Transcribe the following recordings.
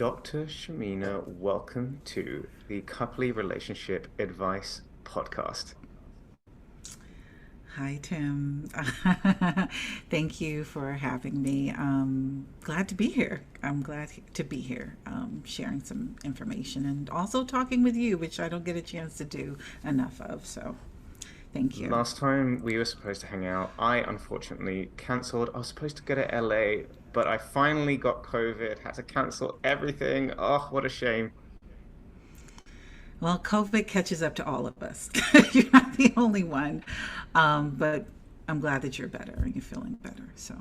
Dr. Shemena, welcome to the Couply Relationship Advice Podcast. Hi, Tim. Thank you for having me. Glad to be here. I'm glad to be here, sharing some information and also talking with you, which I don't get a chance to do enough of. So, thank you. Last time we were supposed to hang out, I unfortunately cancelled. I was supposed to go to LA, but I finally got COVID, had to cancel everything. Oh, what a shame. Well, COVID catches up to all of us. You're not the only one, but I'm glad that you're better and you're feeling better. So,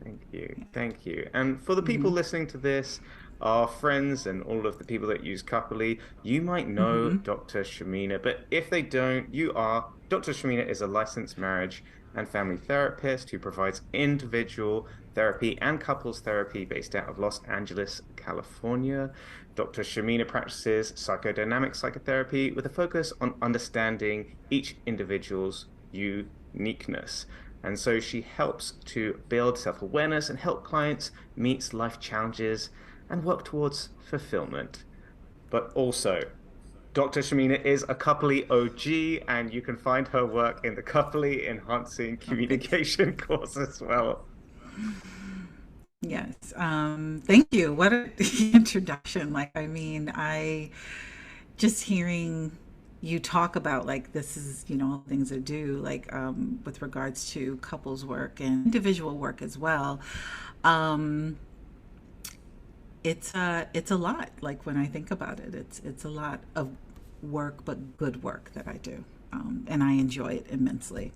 Thank you. yeah. Thank you. And for the people Mm-hmm. listening to this, our friends and all of the people that use Couply, you might know Mm-hmm. Dr. Shamina, but if they don't, you are. Dr. Shamina is a licensed marriage and family therapist who provides individual therapy and couples therapy based out of Los Angeles, California. Dr. Shamina practices psychodynamic psychotherapy with a focus on understanding each individual's uniqueness. And so she helps to build self-awareness and help clients meet life challenges and work towards fulfillment. But also, Dr. Shamina is a Coupley OG, and you can find her work in the Coupley Enhancing Oh, thanks. Communication course as well. Yes. Thank you. What an introduction. I just hearing you talk about like this is, all things I do, with regards to couples work and individual work as well. Um, it's a lot. Like when I think about it, it's a lot of work, but good work that I do. And I enjoy it immensely.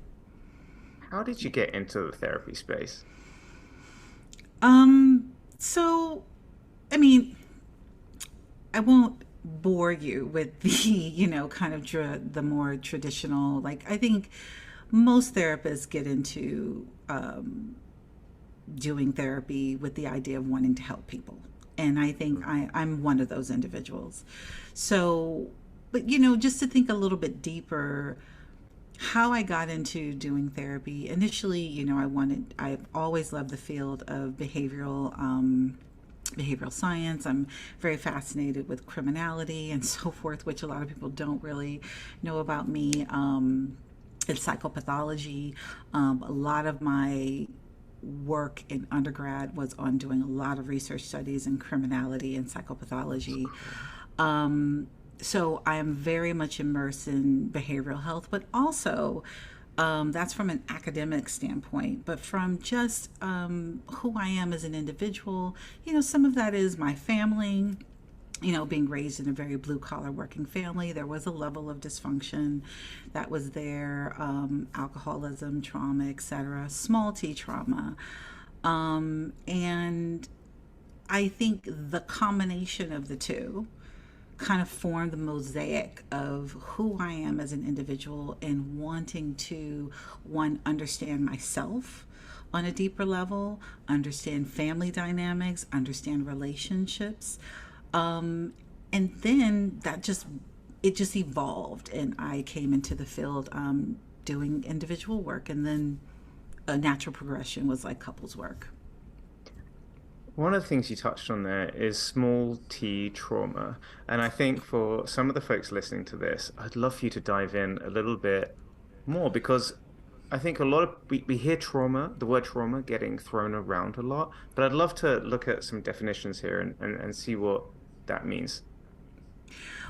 How did you get into the therapy space? So I mean, I won't bore you with the, kind of the more traditional, like, I think most therapists get into doing therapy with the idea of wanting to help people. And I think I'm one of those individuals. So, but, just to think a little bit deeper, how I got into doing therapy initially, I've always loved the field of behavioral science. I'm very fascinated with criminality and so forth, which a lot of people don't really know about me. And psychopathology. A lot of my work in undergrad was on doing a lot of research studies in criminality and psychopathology. Cool. So I am very much immersed in behavioral health, but also that's from an academic standpoint. But from just who I am as an individual, some of that is my family. Being raised in a very blue collar working family, there was a level of dysfunction that was there, alcoholism, trauma, etc., small t trauma. And I think the combination of the two kind of formed the mosaic of who I am as an individual and wanting to, one, understand myself on a deeper level, understand family dynamics, understand relationships. And then it just evolved, and I came into the field doing individual work, and then a natural progression was like couples work. One of the things you touched on there is small T trauma. And I think for some of the folks listening to this, I'd love for you to dive in a little bit more because I think a lot of we hear trauma, the word trauma getting thrown around a lot, but I'd love to look at some definitions here and see what that means.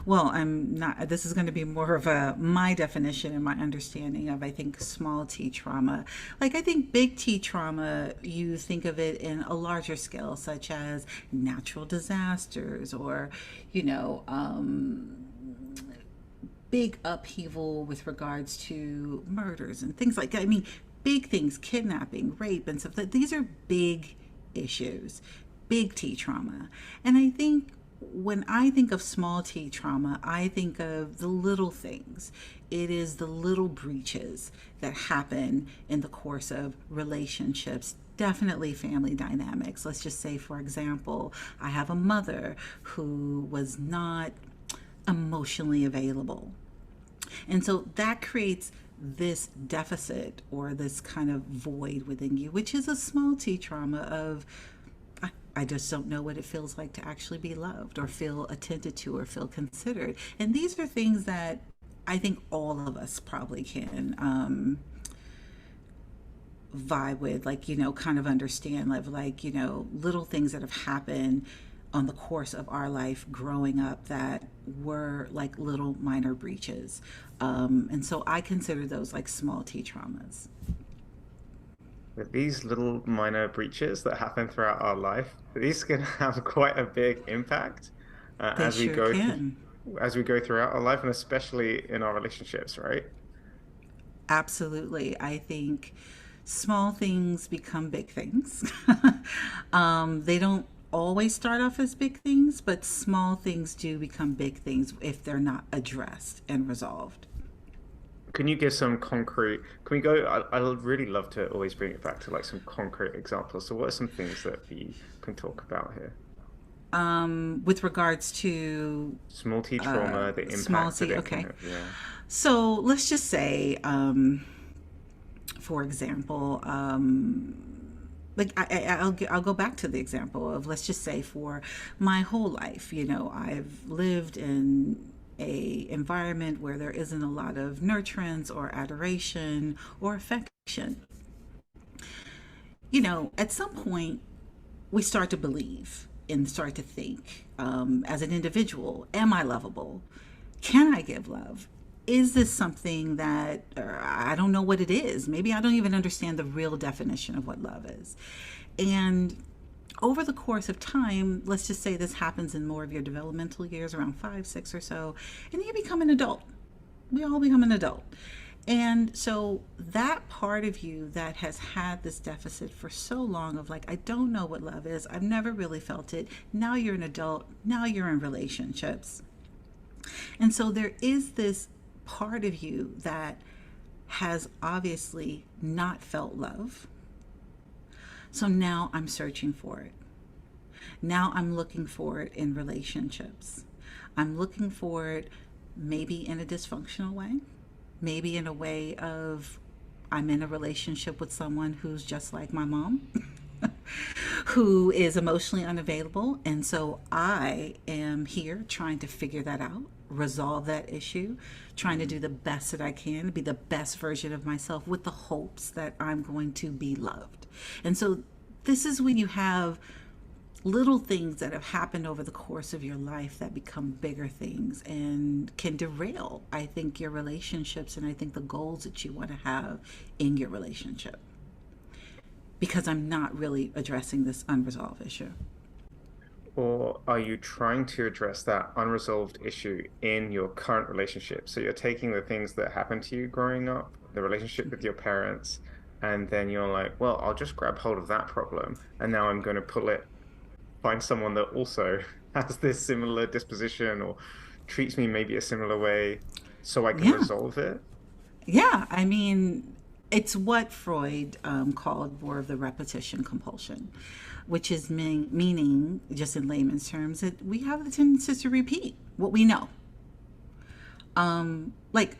Well, I'm not, this is going to be more of my definition and my understanding of, I think, small t trauma. Like, I think big T trauma, you think of it in a larger scale, such as natural disasters or, you know, big upheaval with regards to murders and things like that. I mean, big things, kidnapping, rape, and stuff. These are big issues, big T trauma. And I think when I think of small t trauma, I think of the little things. It is the little breaches that happen in the course of relationships. Definitely family dynamics. Let's just say, for example, I have a mother who was not emotionally available. And so that creates this deficit or this kind of void within you, which is a small t trauma of I just don't know what it feels like to actually be loved or feel attended to or feel considered. And these are things that I think all of us probably can vibe with, like, kind of understand, like, little things that have happened on the course of our life growing up that were like little minor breaches. And so I consider those like small t traumas. With these little minor breaches that happen throughout our life, these can have quite a big impact They sure can. as we go throughout our life, and especially in our relationships, right? Absolutely. I think small things become big things. They don't always start off as big things, but small things do become big things if they're not addressed and resolved. Can you give some concrete? Can we go? I would really love to always bring it back to like some concrete examples. So, what are some things that we can talk about here? With regards to Small T trauma, the small impact that c, it can okay. have. Yeah. So let's just say, for example, like I'll go back to the example of, let's just say, for my whole life, I've lived in a environment where there isn't a lot of nurturance or adoration or affection. At some point we start to believe and start to think, as an individual, am I lovable? Can I give love? Is this something that, I don't know what it is? Maybe I don't even understand the real definition of what love is. And over the course of time, let's just say this happens in more of your developmental years, around 5, 6 or so, and you become an adult. We all become an adult. And so that part of you that has had this deficit for so long of, like, I don't know what love is, I've never really felt it. Now you're an adult, now you're in relationships. And so there is this part of you that has obviously not felt love. So now I'm searching for it. Now I'm looking for it in relationships. I'm looking for it maybe in a dysfunctional way, maybe in a way of, I'm in a relationship with someone who's just like my mom, who is emotionally unavailable. And so I am here trying to figure that out, resolve that issue, trying to do the best that I can, be the best version of myself with the hopes that I'm going to be loved. And so this is when you have little things that have happened over the course of your life that become bigger things and can derail, I think, your relationships, and I think the goals that you want to have in your relationship, because I'm not really addressing this unresolved issue. Or are you trying to address that unresolved issue in your current relationship? So you're taking the things that happened to you growing up, the relationship with your parents, and then you're like, well, I'll just grab hold of that problem, and now I'm going to pull it, find someone that also has this similar disposition or treats me maybe a similar way so I can Yeah. resolve it. Yeah. I mean, it's what Freud called more of the repetition compulsion, which is meaning, just in layman's terms, that we have the tendency to repeat what we know. Like,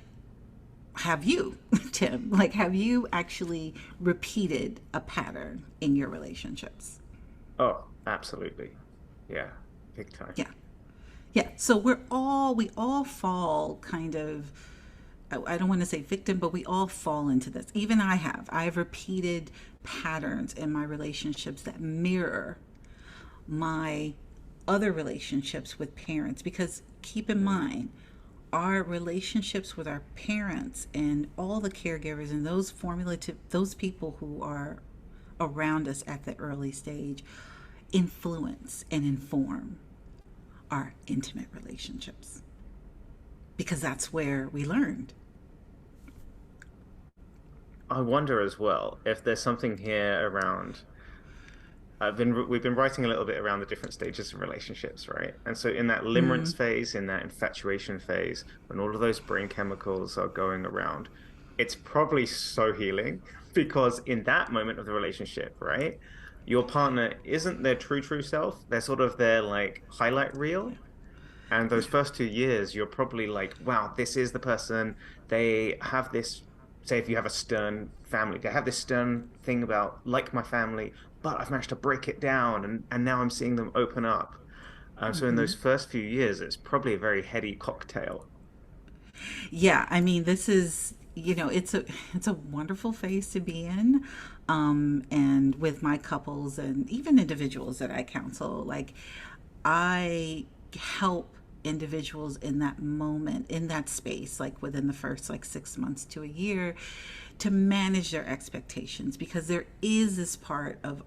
have you, Tim, like, have you actually repeated a pattern in your relationships? Oh, absolutely. Yeah, big time. Yeah. Yeah. So we all fall kind of, I don't want to say victim, but we all fall into this. Even I have. I've repeated patterns in my relationships that mirror my other relationships with parents. Because keep in Mm. mind, our relationships with our parents and all the caregivers and those formulative, those people who are around us at the early stage, influence and inform our intimate relationships, because that's where we learned. I wonder as well if there's something here around. We've been writing a little bit around the different stages of relationships, right? And so in that limerence phase, in that infatuation phase, when all of those brain chemicals are going around, it's probably so healing because in that moment of the relationship, right? Your partner isn't their true self. They're sort of their like highlight Yeah. reel. And those Yeah. first 2 years, you're probably like, wow, this is the person. They have this say if you have a stern family, they have this stern thing about like my family, but I've managed to break it down, and now I'm seeing them open up. So in those first few years, it's probably a very heady cocktail. Yeah, I mean, this is, it's a wonderful phase to be in. And with my couples and even individuals that I counsel, like I help individuals in that moment, in that space, like within the first like 6 months to a year, to manage their expectations, because there is this part of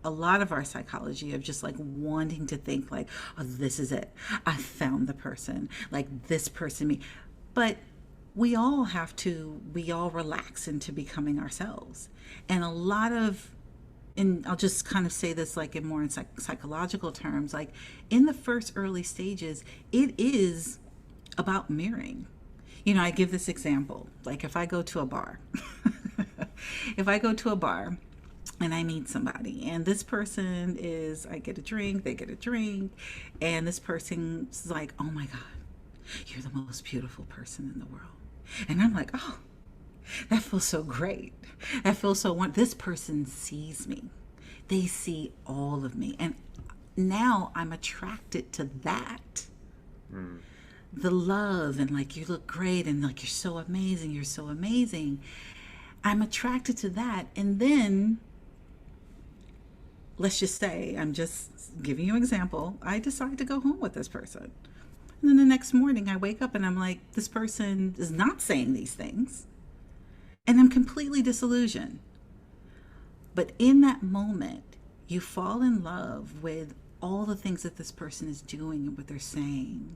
a lot of our psychology of just like wanting to think like, oh, this is it, I found the person, like this person me. But we all relax into becoming ourselves. And a lot of, and I'll just kind of say this like in more in psychological terms, like in the first early stages, it is about mirroring. I give this example. Like if I go to a bar, if I go to a bar and I meet somebody, and this person is, I get a drink, they get a drink, and this person's like, oh my God, you're the most beautiful person in the world. And I'm like, oh, that feels so great. That feels so this person sees me. They see all of me. And now I'm attracted to that. Mm. The love and like you look great and like you're so amazing, you're so amazing. I'm attracted to that. And then let's just say, I'm just giving you an example, I decide to go home with this person. And then the next morning I wake up and I'm like, this person is not saying these things. And I'm completely disillusioned. But in that moment, you fall in love with all the things that this person is doing and what they're saying.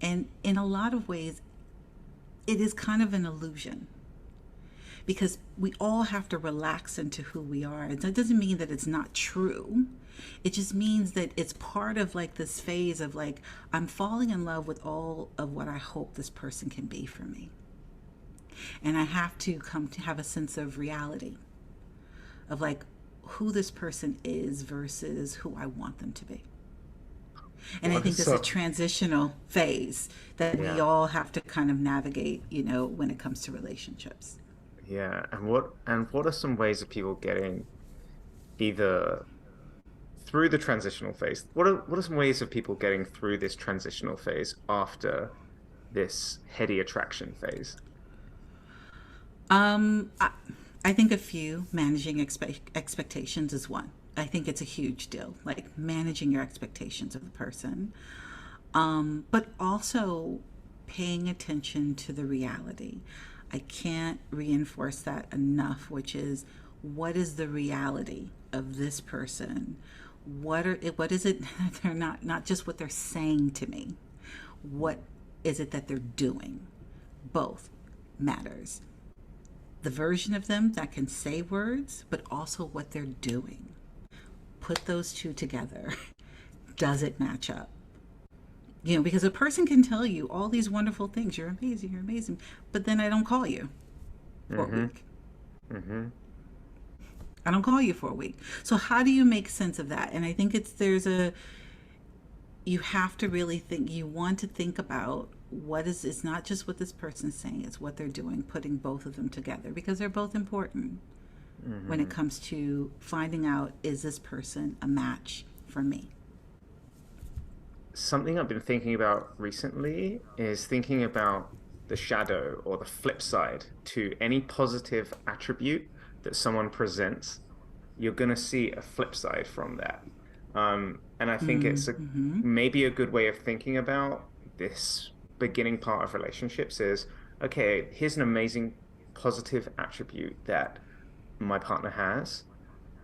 And in a lot of ways, it is kind of an illusion, because we all have to relax into who we are. And that doesn't mean that it's not true. It just means that it's part of like this phase of like, I'm falling in love with all of what I hope this person can be for me. And I have to come to have a sense of reality of like who this person is versus who I want them to be. And I What think is this is a so, transitional phase that we yeah, all have to kind of navigate, when it comes to relationships. yeah. And what are some ways of people getting either through the transitional phase? What are some ways of people getting through this transitional phase after this heady attraction phase? Um, I, I think a few managing expectations is one. I think it's a huge deal, like managing your expectations of the person, but also paying attention to the reality. I can't reinforce that enough, which is what is the reality of this person? What is it that they're not just what they're saying to me? What is it that they're doing? Both matters. The version of them that can say words, but also what they're doing. Put those two together. Does it match up? Because a person can tell you all these wonderful things. You're amazing, you're amazing. But then I don't call you for a Mm-hmm. week. Mm-hmm. I don't call you for a week. So how do you make sense of that? And I think you have to really think, you want to think about it's not just what this person's saying, it's what they're doing, putting both of them together, because they're both important when it Mm-hmm. comes to finding out, is this person a match for me? Something I've been thinking about recently is thinking about the shadow or the flip side to any positive attribute that someone presents. You're going to see a flip side from that. And I think it's Mm-hmm. maybe a good way of thinking about this beginning part of relationships is, okay, here's an amazing positive attribute that my partner has.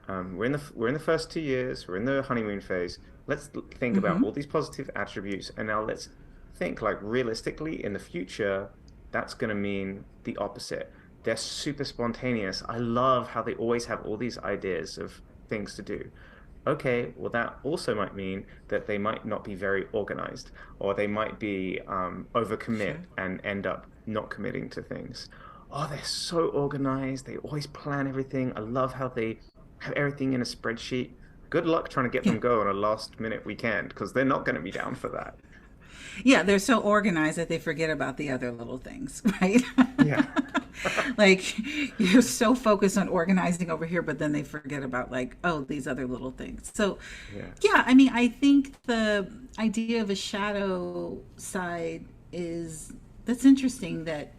We're in the first 2 years. We're in the honeymoon phase. Let's think about Mm-hmm. all these positive attributes, and now let's think like realistically in the future, that's going to mean the opposite. They're super spontaneous. I love how they always have all these ideas of things to do. Okay, well, that also might mean that they might not be very organized, or they might be overcommit Sure. and end up not committing to things. Oh, they're so organized. They always plan everything. I love how they have everything in a spreadsheet. Good luck trying to get Yeah. them go on a last minute weekend because they're not going to be down for that. Yeah, they're so organized that they forget about the other little things, right? Yeah. Like you're so focused on organizing over here, but then they forget about like, oh, these other little things. So Yeah. yeah, I mean, I think the idea of a shadow side is that's interesting. That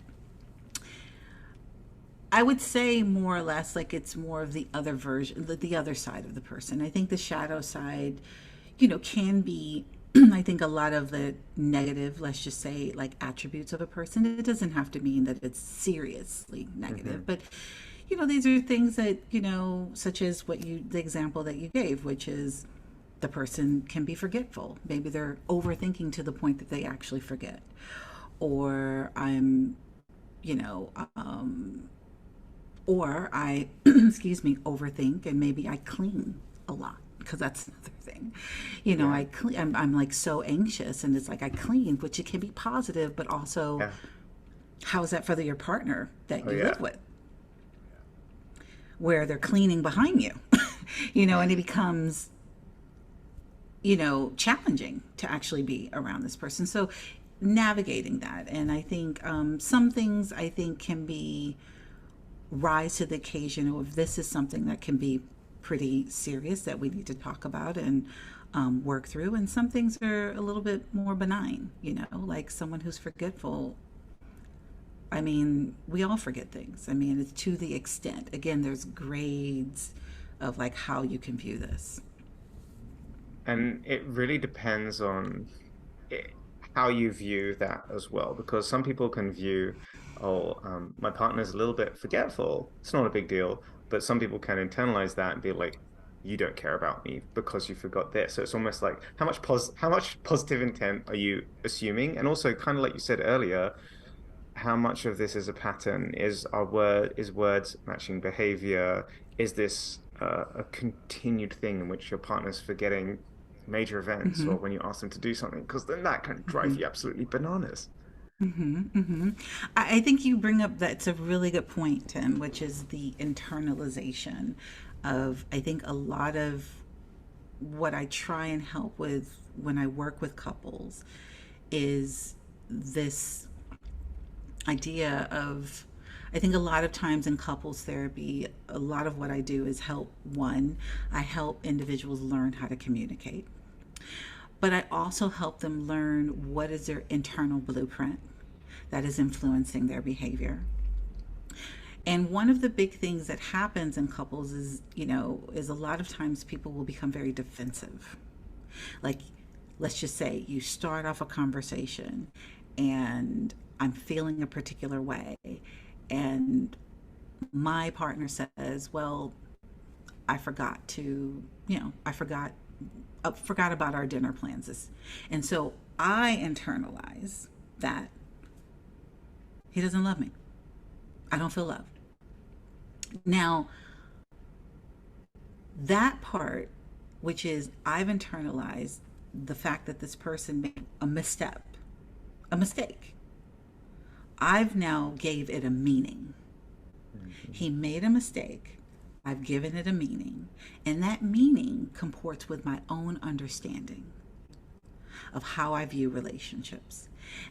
I would say more or less like it's more of the other version, the other side of the person. I think the shadow side, can be, I think a lot of the negative, let's just say like attributes of a person. It doesn't have to mean that it's seriously negative, Hmm. but these are things that, such as the example that you gave, which is the person can be forgetful. Maybe they're overthinking to the point that they actually forget. Or you know, um, or I, excuse me, overthink and maybe I clean a lot because that's another thing. Yeah. I'm like so anxious and it's like I clean, which it can be positive, but also Yeah. how is that for your partner that Oh, you yeah. live with, where they're cleaning behind you, and it becomes, challenging to actually be around this person. So navigating that. And I think some things I think can be rise to the occasion, or if this is something that can be pretty serious that we need to talk about and work through. And some things are a little bit more benign, like someone who's forgetful. I mean, we all forget things. I mean, it's to the extent. Again, there's grades of like how you can view this. And it really depends on it, how you view that as well, because some people can view, oh, my partner's a little bit forgetful. It's not a big deal. But some people can internalize that and be like, you don't care about me because you forgot this. So it's almost like how much positive intent are you assuming? And also kind of like you said earlier, how much of this is a pattern? Is words matching behavior? Is this a continued thing in which your partner's forgetting major events Mm-hmm. or when you ask them to do something? Because then that can drive Mm-hmm. you absolutely bananas. Mm-hmm. Mm-hmm. I think you bring up that's a really good point, Tim, which is the internalization of, I think, a lot of what I try and help with when I work with couples is this idea of, I think a lot of times in couples therapy, a lot of what I do is I help individuals learn how to communicate. But I also help them learn what is their internal blueprint that is influencing their behavior. And one of the big things that happens in couples is a lot of times people will become very defensive. Like, let's just say you start off a conversation and I'm feeling a particular way, and my partner says, well, I forgot to, forgot about our dinner plans. And so I internalize that he doesn't love me. I don't feel loved. Now, that part, which is I've internalized the fact that this person made a misstep, a mistake. I've now gave it a meaning. Mhm. He made a mistake. I've given it a meaning. And that meaning comports with my own understanding of how I view relationships.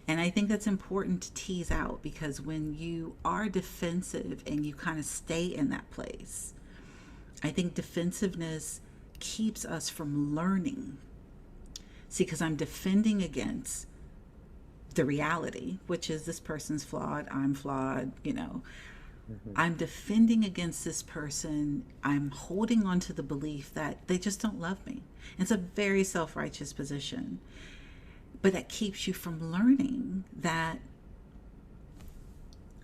And I think that's important to tease out because when you are defensive and you kind of stay in that place, I think defensiveness keeps us from learning. See, because I'm defending against the reality, which is this person's flawed, I'm flawed. Mhm. I'm defending against this person. I'm holding on to the belief that they just don't love me. It's a very self righteous position. But that keeps you from learning that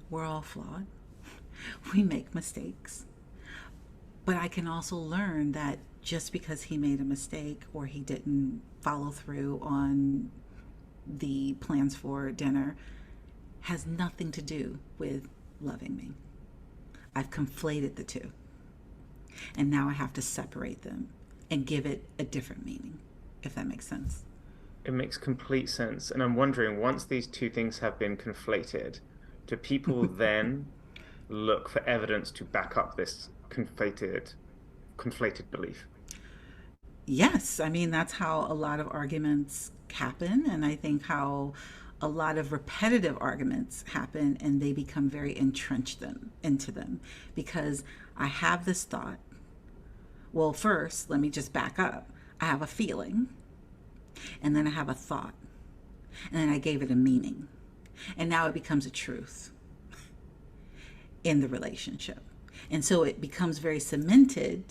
we're all flawed. We make mistakes. But I can also learn that just because he made a mistake or he didn't follow through on the plans for dinner has nothing to do with loving me. I've conflated the two. And now I have to separate them and give it a different meaning, if that makes sense. It makes complete sense. And I'm wondering, once these two things have been conflated, do people then look for evidence to back up this conflated belief? Yes, I mean, that's how a lot of arguments happen. And I think how a lot of repetitive arguments happen and they become very entrenched into them because I have this thought. Well, first, let me just back up. I have a feeling, and then I have a thought, and then I gave it a meaning. And now it becomes a truth in the relationship. And so it becomes very cemented.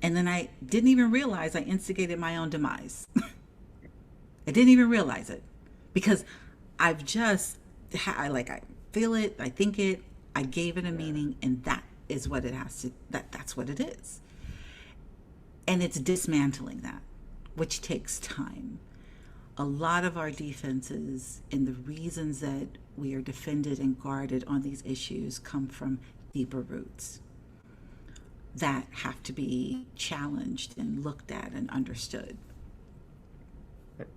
And then I didn't even realize I instigated my own demise. I didn't even realize it because I've just, I feel it, I think it, I gave it a meaning, and that is what it has to, that's what it is. And it's dismantling that, which takes time. A lot of our defenses and the reasons that we are defended and guarded on these issues come from deeper roots that have to be challenged and looked at and understood.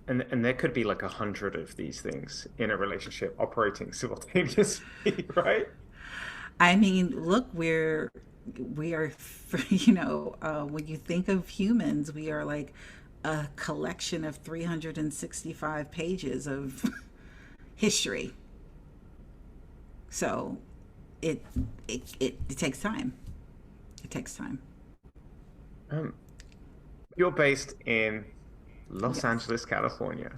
And there could be like 100 of these things in a relationship operating simultaneously, right? I mean, look, we are, when you think of humans, we are like a collection of 365 pages of history. So it takes time. It takes time. Um, you're based in Los Yes. Angeles, California.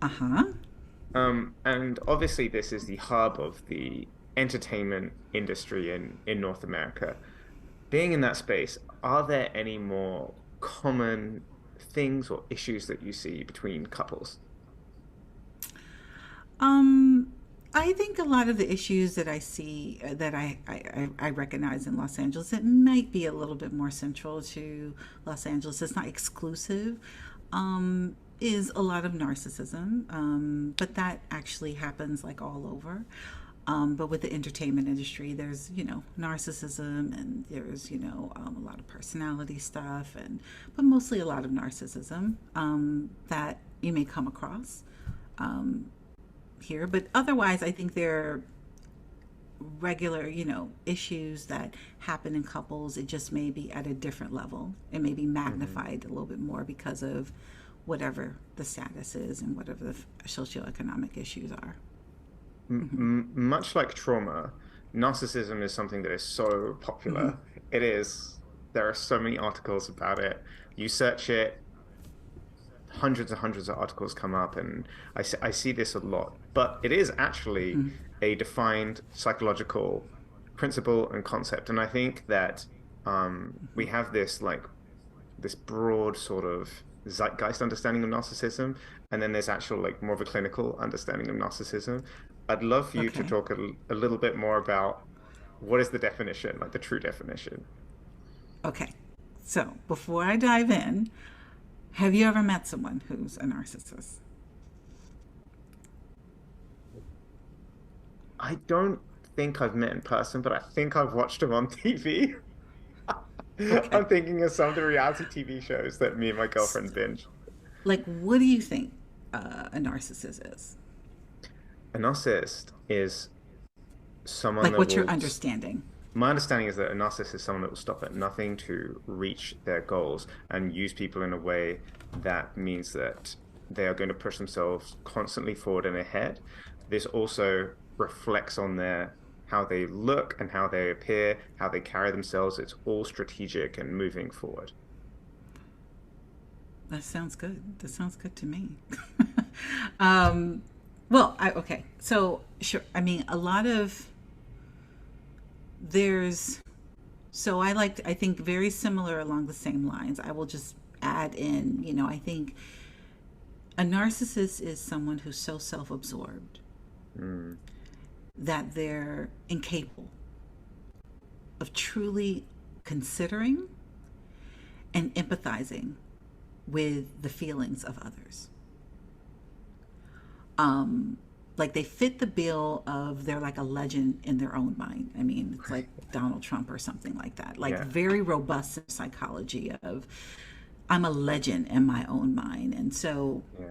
Uh-huh. And obviously this is the hub of the entertainment industry in North America. Being in that space, are there any more common things or issues that you see between couples? Um, I think a lot of the issues that I see that I recognize in Los Angeles, it might be a little bit more central to Los Angeles. It's not exclusive. Is a lot of narcissism, but that actually happens like all over. But with the entertainment industry, there's, narcissism and there's, a lot of personality stuff, but mostly a lot of narcissism that you may come across here. But otherwise, I think there are regular, issues that happen in couples. It just may be at a different level. It may be Mhm. magnified a little bit more because of whatever the status is and whatever the socioeconomic issues are. Much like trauma, narcissism is something that is so Mm-hmm. popular. It is, there are so many articles about it. You search it, hundreds and hundreds of articles come up, and I see this a lot. But it is actually Mm-hmm. a defined psychological principle and concept. And I think that we have this like this broad sort of zeitgeist understanding of narcissism, and then there's actual like more of a clinical understanding of narcissism. I'd love for you to Okay. talk a little bit more about what is the definition, like the true definition. Okay. So before I dive in, have you ever met someone who's a narcissist? I don't think I've met in person, but I think I've watched him on TV. Okay. I'm thinking of some of the reality TV shows that me and my S- girlfriend binge. Like, what do you think a narcissist is? A narcissist is someone Like, that what's your will understanding? my understanding is that a narcissist is someone that will stop at nothing to reach their goals and use people in a way that means that they are going to push themselves constantly forward and ahead. This also reflects on their how they look and how they appear, how they carry themselves. It's all strategic and moving forward. That sounds good. That sounds good to me. um, well, okay. So, sure. I mean, a lot of there's so I think very similar along the same lines. I will just add in, I think a narcissist is someone who's so self-absorbed Mm, that they're incapable of truly considering and empathizing with the feelings of others. Um, like they fit the bill of they're like a legend in their own mind. I mean, it's like Donald Trump or something like that. Like yeah, very robust psychology of I'm a legend in my own mind. And so yeah.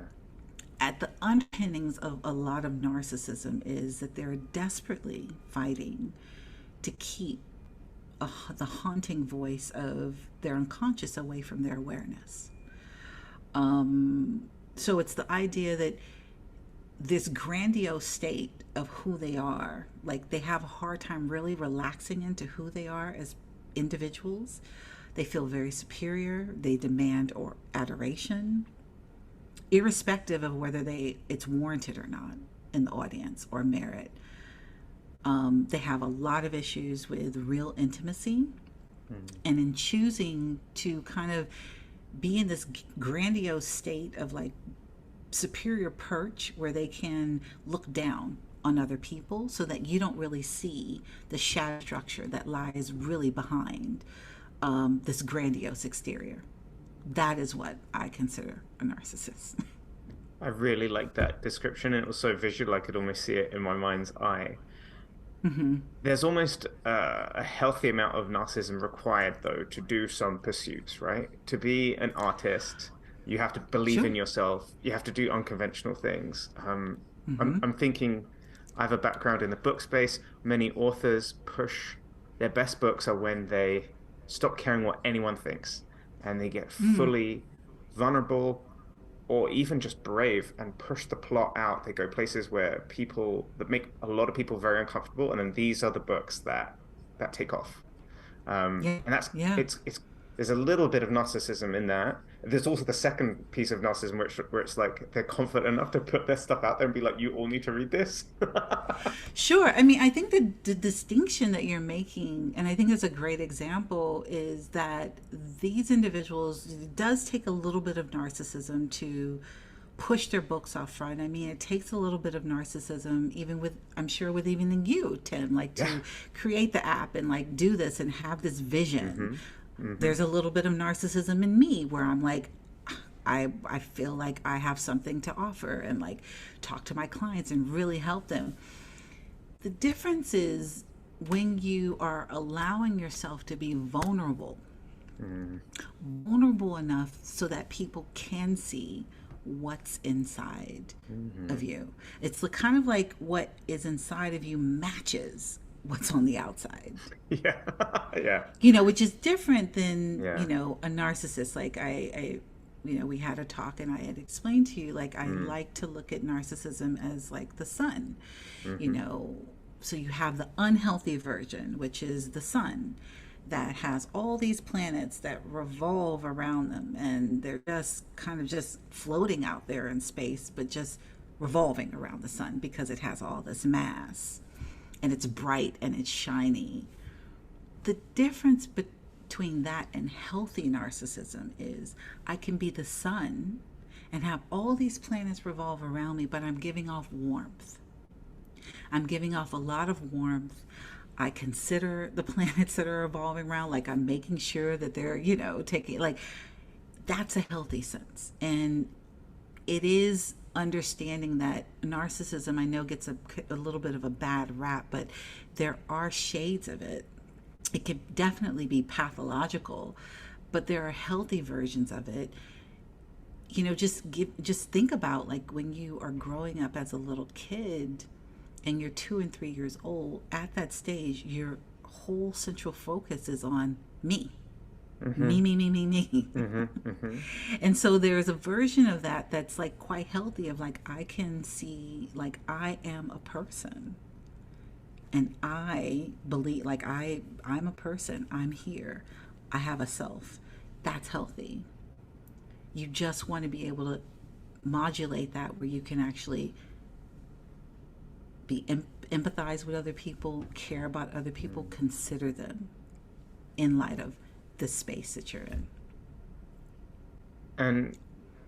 at the underpinnings of a lot of narcissism is that they're desperately fighting to keep the haunting voice of their unconscious away from their awareness. So it's the idea that this grandiose state of who they are. Like they have a hard time really relaxing into who they are as individuals. They feel very superior. They demand or adoration, irrespective of whether it's warranted or not in the audience or merit. They have a lot of issues with real intimacy, and in choosing to kind of be in this grandiose state of like superior perch where they can look down on other people so that you don't really see the shadow structure that lies really behind this grandiose exterior. That is what I consider a narcissist. I really like that description, and it was so visual I could almost see it in my mind's eye. There's almost a healthy amount of narcissism required, though, to do some pursuits, right? To be an artist, you have to believe Sure. in yourself. You have to do unconventional things. Mm-hmm. I'm thinking, I have a background in the book space. Many authors push their best books are when they stop caring what anyone thinks and they get Mm. fully vulnerable or even just brave and push the plot out. They go places where people that make a lot of people very uncomfortable, and then these are the books that take off. Yeah. And that's Yeah. it's there's a little bit of narcissism in that. There's also the second piece of narcissism where it's like they're confident enough to put their stuff out there and be like, you all need to read this. Sure. I mean, I think the distinction that you're making, and I think it's a great example, is that these individuals it does take a little bit of narcissism to push their books off front. I mean, it takes a little bit of narcissism, even with, I'm sure, with even you, Tim, like Yeah. to create the app and like do this and have this vision. hmm hmm There's a little bit of narcissism in me where I'm like, I feel like I have something to offer and like talk to my clients and really help them. The difference is when you are allowing yourself to be vulnerable, hmm vulnerable enough so that people can see what's inside of hmm you. It's kind of like what is inside of you matches what's on the outside. Yeah. Yeah. Which is different than, Yeah. a narcissist. Like we had a talk and I had explained to you, like, I Mm. like to look at narcissism as like the sun, you hmm know. So you have the unhealthy version, which is the sun that has all these planets that revolve around them and they're just kind of just floating out there in space, but just revolving around the sun because it has all this mass and it's bright and it's shiny. The difference between that and healthy narcissism is I can be the sun and have all these planets revolve around me, but I'm giving off warmth. I'm giving off a lot of warmth. I consider the planets that are revolving around, like I'm making sure that they're, taking, like, that's a healthy sense. And it is understanding that narcissism, I know, gets a little bit of a bad rap, but there are shades of it. It could definitely be pathological, but there are healthy versions of it. Just think about like when you are growing up as a little kid and you're 2 and 3 years old. At that stage, your whole central focus is on me, me, hmm me, me, me, me. hmm hmm And so there's a version of that that's like quite healthy, of like I can see like I am a person and I believe like I'm a person. I'm here. I have a self. That's healthy. You just want to be able to modulate that where you can actually be empathize with other people, care about other people, consider them in light of the space that you're in. And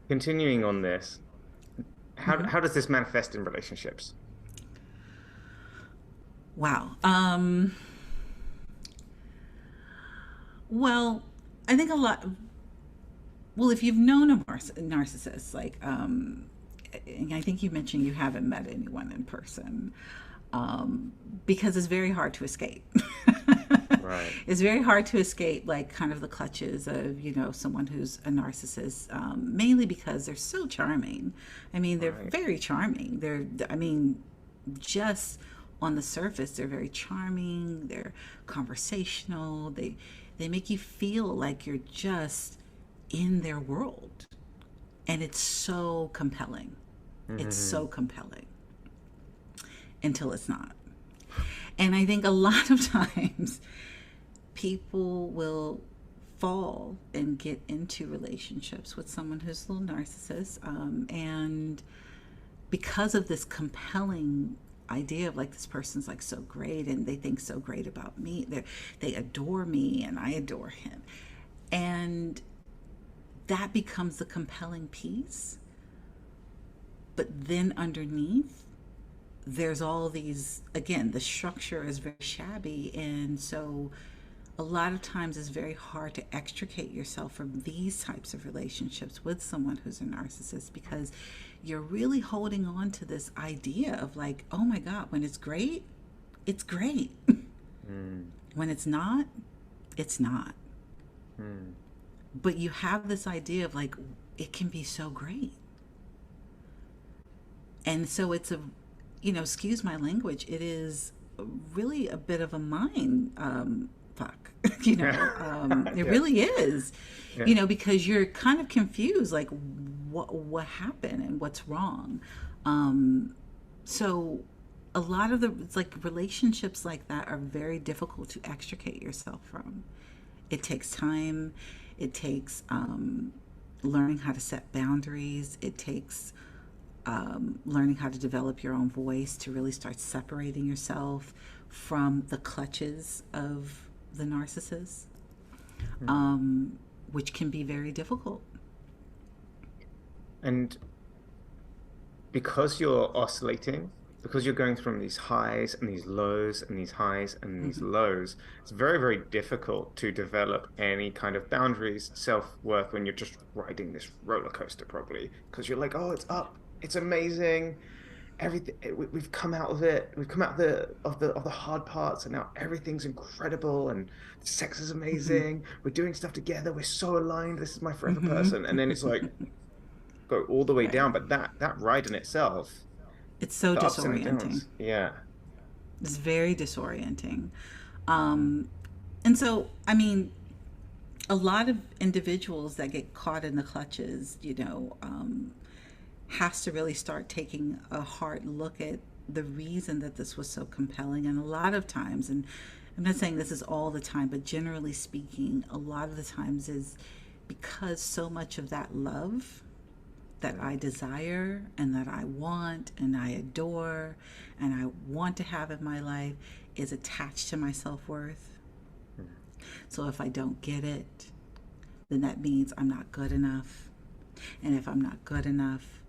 continuing on this, Mm-hmm. how does this manifest in relationships? Wow. Well, I think a lot. Well, if you've known a narcissist, like, I think you mentioned you haven't met anyone in person, because it's very hard to escape. Right. It's very hard to escape, like, kind of the clutches of, someone who's a narcissist, mainly because they're so charming. I mean, they're Right. very charming. I mean, just on the surface, they're very charming. They're conversational. They make you feel like you're just in their world, and it's so compelling. It's so compelling until it's not. And I think a lot of times people will fall and get into relationships with someone who's a little narcissist. And because of this compelling idea of like this person's like so great and they think so great about me, they adore me and I adore him. And that becomes the compelling piece. But then underneath, there's all these, again, the structure is very shabby. And so a lot of times it's very hard to extricate yourself from these types of relationships with someone who's a narcissist, because you're really holding on to this idea of like, oh my God, when it's great, it's great. When it's not, it's not. But you have this idea of like, it can be so great. And so it's a, excuse my language, it is really a bit of a mind fuck. It Yeah. really is, Yeah. because you're kind of confused, like what happened and what's wrong. So a lot of the, it's like relationships like that are very difficult to extricate yourself from. It takes time. It takes learning how to set boundaries. It takes learning how to develop your own voice to really start separating yourself from the clutches of the narcissist, which can be very difficult. And because you're oscillating, because you're going from these highs and these lows and these highs and these lows, it's very, very difficult to develop any kind of boundaries, self-worth when you're just riding this roller coaster, probably. Because you're like, oh, it's up, it's amazing, everything, we've come out of it, we've come out of the hard parts, and now everything's incredible, and sex is Mm-hmm. amazing. We're doing stuff together. We're so aligned. This is my forever Mm-hmm. person. And then it's like go all the way Right. down. But that ride in itself, It's so the ups and the disorienting. downs. Yeah. It's very disorienting. Um, and so, I mean, a lot of individuals that get caught in the clutches, has to really start taking a hard look at the reason that this was so compelling. And a lot of times, and I'm not saying this is all the time, but generally speaking, a lot of the times is because so much of that love that I desire and that I want and I adore and I want to have in my life is attached to my self worth. So if I don't get it, then that means I'm not good enough. And if I'm not good enough,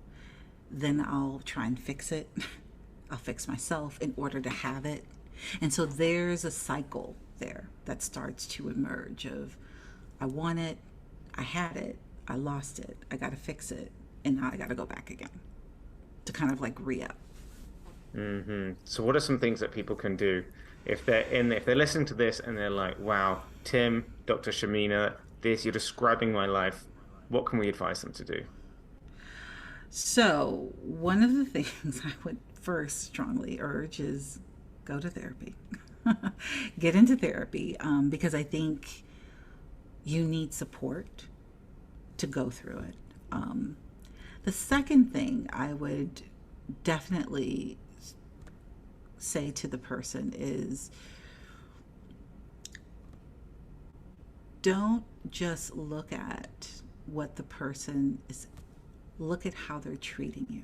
then I'll try and fix it. I'll fix myself in order to have it. And so there's a cycle there that starts to emerge of I want it, I had it, I lost it, I got to fix it, and now I got to go back again to kind of like re up. So what are some things that people can do if they're listening to this and they're like, wow, Tim, Dr. Shamina, this, you're describing my life. What can we advise them to do? So, one of the things I would first strongly urge is go to therapy. Get into therapy, because I think you need support to go through it. The second thing I would definitely say to the person is don't just look at what the person is, look at how they're treating you.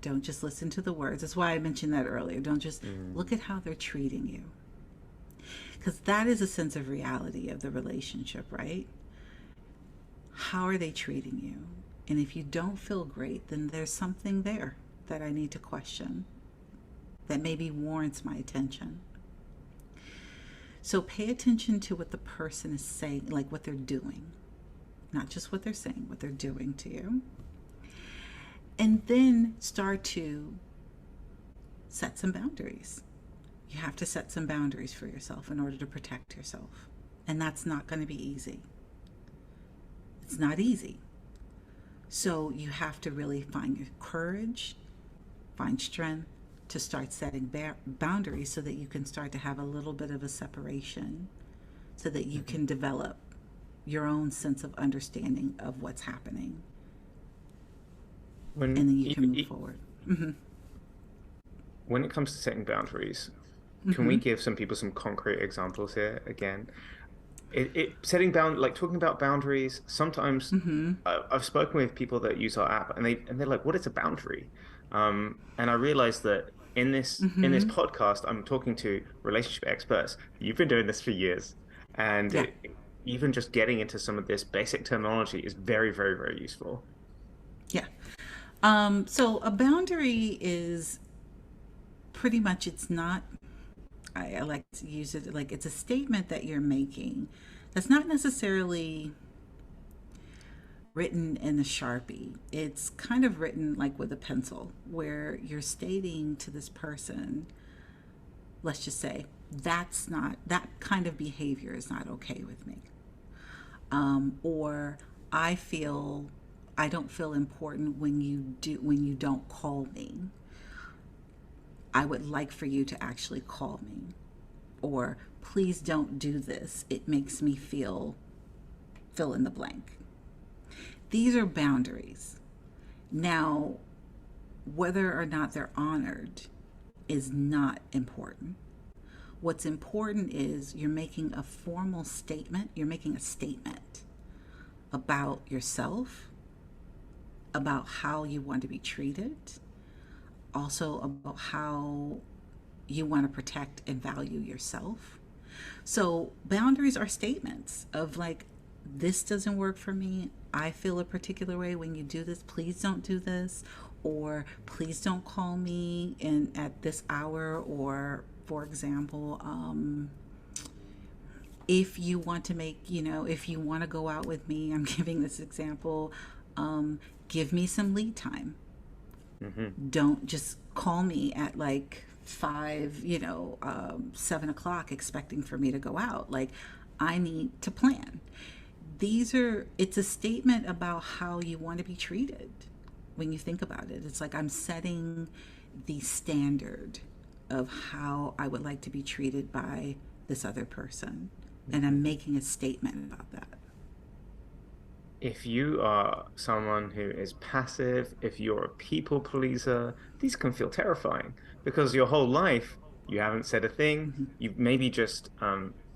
Don't just listen to the words. That's why I mentioned that earlier. Don't just look Mm, at how they're treating you. Because that is a sense of reality of the relationship, right? How are they treating you? And if you don't feel great, then there's something there that I need to question that maybe warrants my attention. So pay attention to what the person is saying, like what they're doing, not just what they're saying, what they're doing to you. And then start to set some boundaries. You have to set some boundaries for yourself in order to protect yourself. And that's not going to be easy. It's not easy. So you have to really find your courage, find strength to start setting boundaries so that you can start to have a little bit of a separation so that you mhm. can develop your own sense of understanding of what's happening. When and then you can move forward. Mm-hmm. when it comes to setting boundaries, can we Mm-hmm. give some people some concrete examples here again? Setting bound like talking about boundaries. Sometimes Mm-hmm. I've spoken with people that use our app, and they're like, "What is a boundary?" And I realized that in this Mm-hmm. podcast, I'm talking to relationship experts. You've been doing this for years, and Yeah. even just getting into some of this basic terminology is very, very, very useful. Yeah. So a boundary is pretty much, it's not, I like to use it like it's a statement that you're making that's not necessarily written in a Sharpie. It's kind of written like with a pencil, where you're stating to this person, let's just say, that's not, that kind of behavior is not okay with me. Or I feel, I don't feel important when you don't call me. I would like for you to actually call me. Or please don't do this. It makes me feel, fill in the blank. These are boundaries. Now, whether or not they're honored is not important. What's important is you're making a formal statement, you're making a statement about yourself, about how you want to be treated, also about how you want to protect and value yourself. So, boundaries are statements of like, this doesn't work for me. I feel a particular way when you do this. Please don't do this. Or please don't call me in at this hour. Or, for example, if you want to make, if you want to go out with me, I'm giving this example, give me some lead time. Hmm. Don't just call me at like 5, 7 o'clock expecting for me to go out. Like, I need to plan. It's a statement about how you want to be treated. When you think about it, it's like I'm setting the standard of how I would like to be treated by this other person, and I'm making a statement about that. If you are someone who is passive, if you're a people pleaser, these can feel terrifying because your whole life you haven't said a thing. Mm-hmm. You've maybe just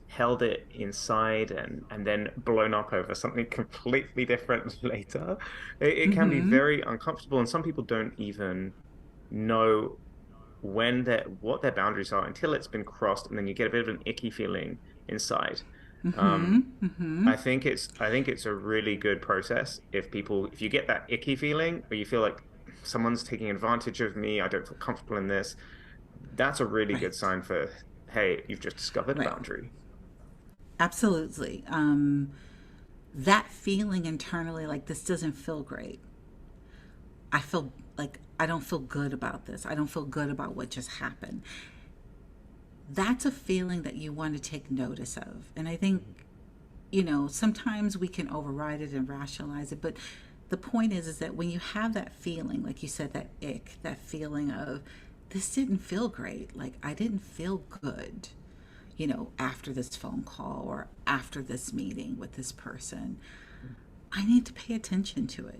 held it inside and then blown up over something completely different later. It can be Mm-hmm. very uncomfortable, and some people don't even know what their boundaries are until it's been crossed, and then you get a bit of an icky feeling inside. Mm-hmm. Um, Mm-hmm. I think it's a really good process if you get that icky feeling or you feel like someone's taking advantage of me, I don't feel comfortable in this. That's a really good Right. sign for, hey, you've just discovered a Right. boundary. Absolutely. That feeling internally, like this doesn't feel great. I feel like I don't feel good about this. I don't feel good about what just happened. That's a feeling that you want to take notice of. And I think, sometimes we can override it and rationalize it, but the point is that when you have that feeling, like you said, that ick, that feeling of this didn't feel great, like I didn't feel good, after this phone call or after this meeting with this person, I need to pay attention to it.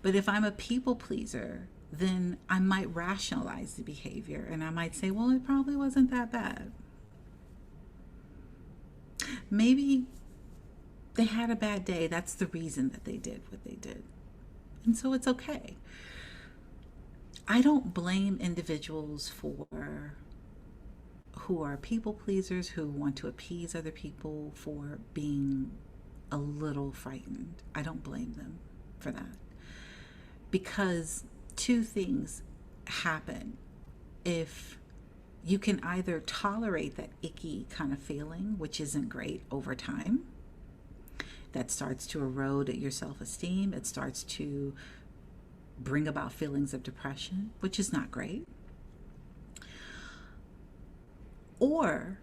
But if I'm a people pleaser, then I might rationalize the behavior and I might say, well, it probably wasn't that bad. Maybe they had a bad day. That's the reason that they did what they did. And so it's okay. I don't blame individuals who are people pleasers, who want to appease other people, for being a little frightened. I don't blame them for that. Because two things happen. If you can either tolerate that icky kind of feeling, which isn't great, over time, that starts to erode your self esteem, it starts to bring about feelings of depression, which is not great. Or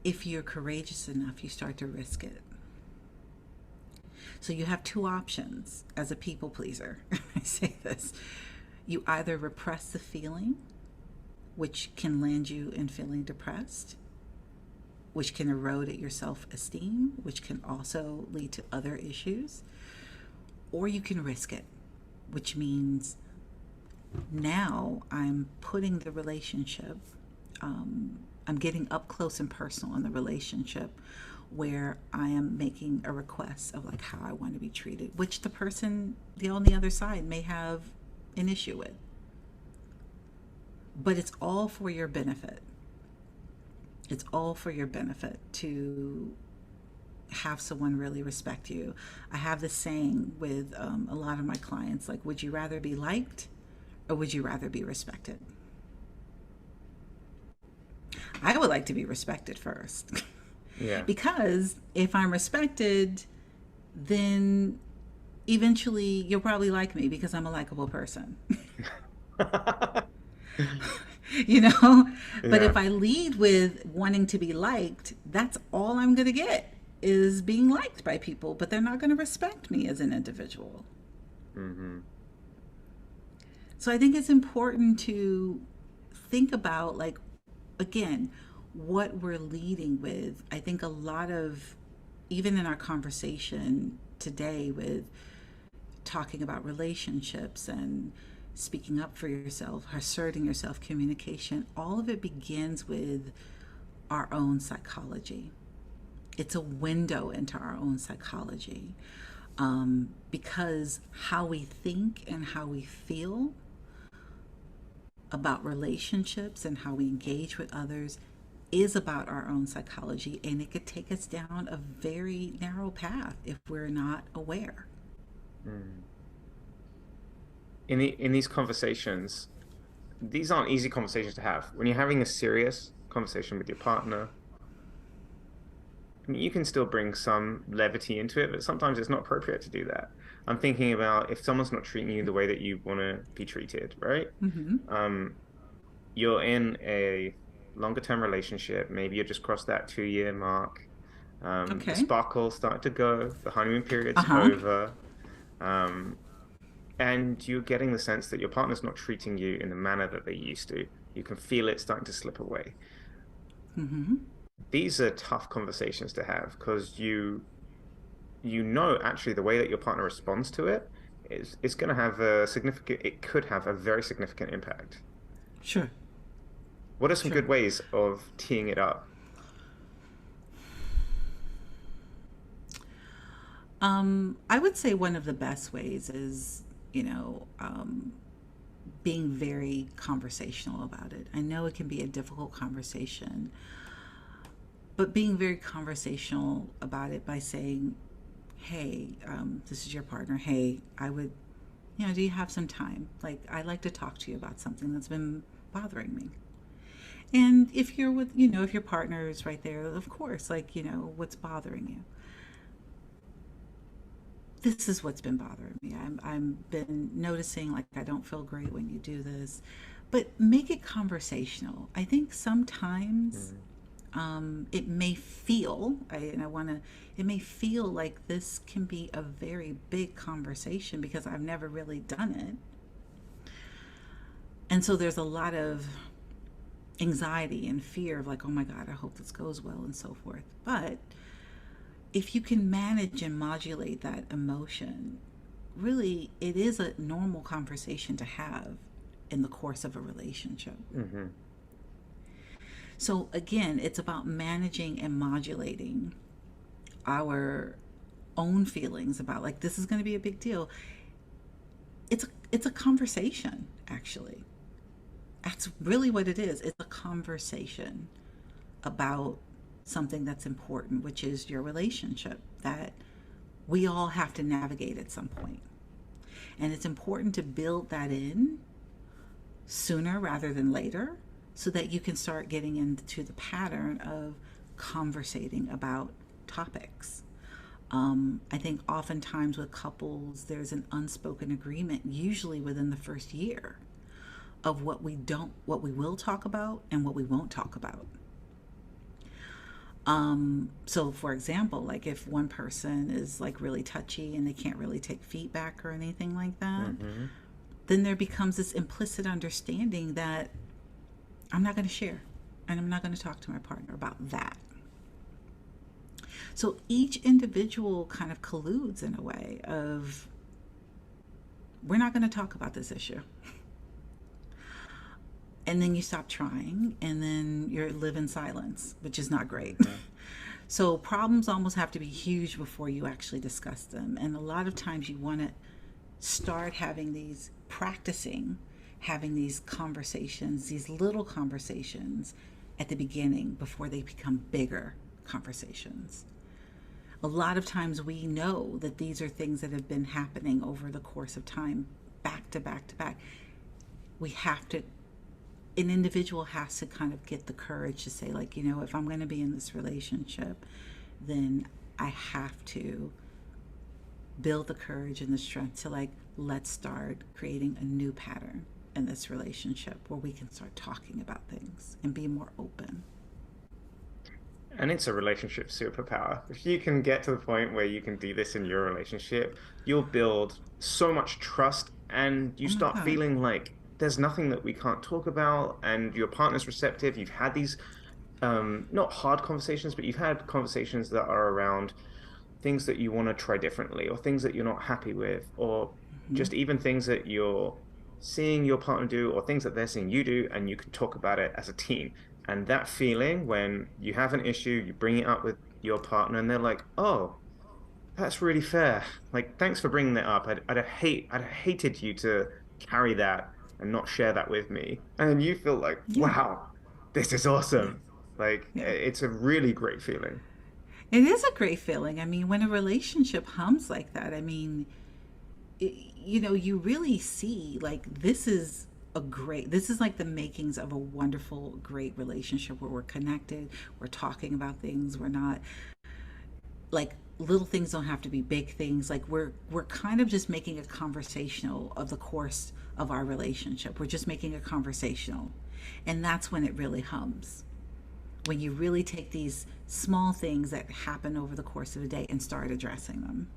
if you're courageous enough, you start to risk it. So you have two options as a people pleaser. I say this. You either repress the feeling, which can land you in feeling depressed, which can erode at your self esteem, which can also lead to other issues, or you can risk it. which means now I'm putting the relationship, I'm getting up close and personal in the relationship where I am making a request of like how I want to be treated, which the person on the other side may have an issue with. But it's all for your benefit. It's all for your benefit to have someone really respect you. I have this saying with a lot of my clients, like, would you rather be liked or would you rather be respected? I would like to be respected first. Yeah. Because if I'm respected, then eventually you'll probably like me because I'm a likable person. you know? But Yeah. if I lead with wanting to be liked, that's all I'm going to get is being liked by people, but they're not going to respect me as an individual. Hmm. So I think it's important to think about, like, again, what we're leading with. I think a lot of, even in our conversation today with talking about relationships and speaking up for yourself, asserting yourself, communication, all of it begins with our own psychology. It's a window into our own psychology, because how we think and how we feel about relationships and how we engage with others is about our own psychology, and it could take us down a very narrow path if we're not aware. Mm. In these conversations, these aren't easy conversations to have. When you're having a serious conversation with your partner, I mean, you can still bring some levity into it, but sometimes it's not appropriate to do that. I'm thinking about if someone's not treating you the way that you want to be treated, right? Mm-hmm. Um, you're in a longer term relationship. Maybe you just crossed that 2 year mark. The Okay. sparkle's starting to go. The honeymoon Uh period's huh. over. Um, and you're getting the sense that your partner's not treating you in the manner that they used to. You can feel it starting to slip away. Mm-hmm. These are tough conversations to have because you know actually the way that your partner responds to it is going to have a significant, it could have a very significant impact. Sure. What are some Sure. good ways of teeing it up? I would say one of the best ways is, you know, being very conversational about it. I know it can be a difficult conversation, but being very conversational about it by saying, hey, this is your partner. Hey, I would, do you have some time? Like, I'd like to talk to you about something that's been bothering me. And if you're with, if your partner is right there, of course, like, what's bothering you? This is what's been bothering me. I'm been noticing like I don't feel great when you do this, but make it conversational. I think sometimes Mm, it may feel, and I want to, it may feel like this can be a very big conversation because I've never really done it. And so there's a lot of anxiety and fear of like, oh my God, I hope this goes well and so forth. But if you can manage and modulate that emotion, really, it is a normal conversation to have in the course of a relationship. hmm So, again, it's about managing and modulating our own feelings about like this is going to be a big deal. It's a conversation, actually. That's really what it is. It's a conversation about something that's important, which is your relationship that we all have to navigate at some point. And it's important to build that in sooner rather than later so that you can start getting into the pattern of conversating about topics. I think oftentimes with couples, there's an unspoken agreement, usually within the first year, of what we will talk about and what we won't talk about. So for example, like if one person is like really touchy and they can't really take feedback or anything like that, hmm then there becomes this implicit understanding that I'm not going to share and I'm not going to talk to my partner about that. So each individual kind of colludes in a way of we're not going to talk about this issue. And then you stop trying, and then you live in silence, which is not great. Mhm. So problems almost have to be huge before you actually discuss them. And a lot of times you want to start having these, practicing having these conversations, these little conversations at the beginning before they become bigger conversations. A lot of times we know that these are things that have been happening over the course of time, back to back to back. We have to, an individual has to kind of get the courage to say, like, you know, if I'm going to be in this relationship, then I have to build the courage and the strength to, like, let's start creating a new pattern in this relationship where we can start talking about things and be more open. And it's a relationship superpower. If you can get to the point where you can do this in your relationship, you'll build so much trust and you Oh my start God. feeling like there's nothing that we can't talk about and your partner's receptive. You've had these not hard conversations, but you've had conversations that are around things that you want to try differently or things that you're not happy with or Hmm. just even things that you're seeing your partner do or things that they're seeing you do and you can talk about it as a team. And that feeling when you have an issue, you bring it up with your partner and they're like, "Oh, that's really fair. Like, thanks for bringing that up. I'd have hated you to carry that and not share that with me." And you feel like, Yeah. "Wow, this is Yeah. awesome." Like, Yeah. it's a really great feeling. It is a great feeling. I mean, when a relationship hums like that, I mean, you know, you really see, like, this is like the makings of a wonderful, great relationship where we're connected, we're talking about things, we're not, like, little things don't have to be big things. Like, we're kind of just making a conversational of the course of our relationship. We're just making a conversational. And that's when it really hums. When you really take these small things that happen over the course of a day and start addressing them.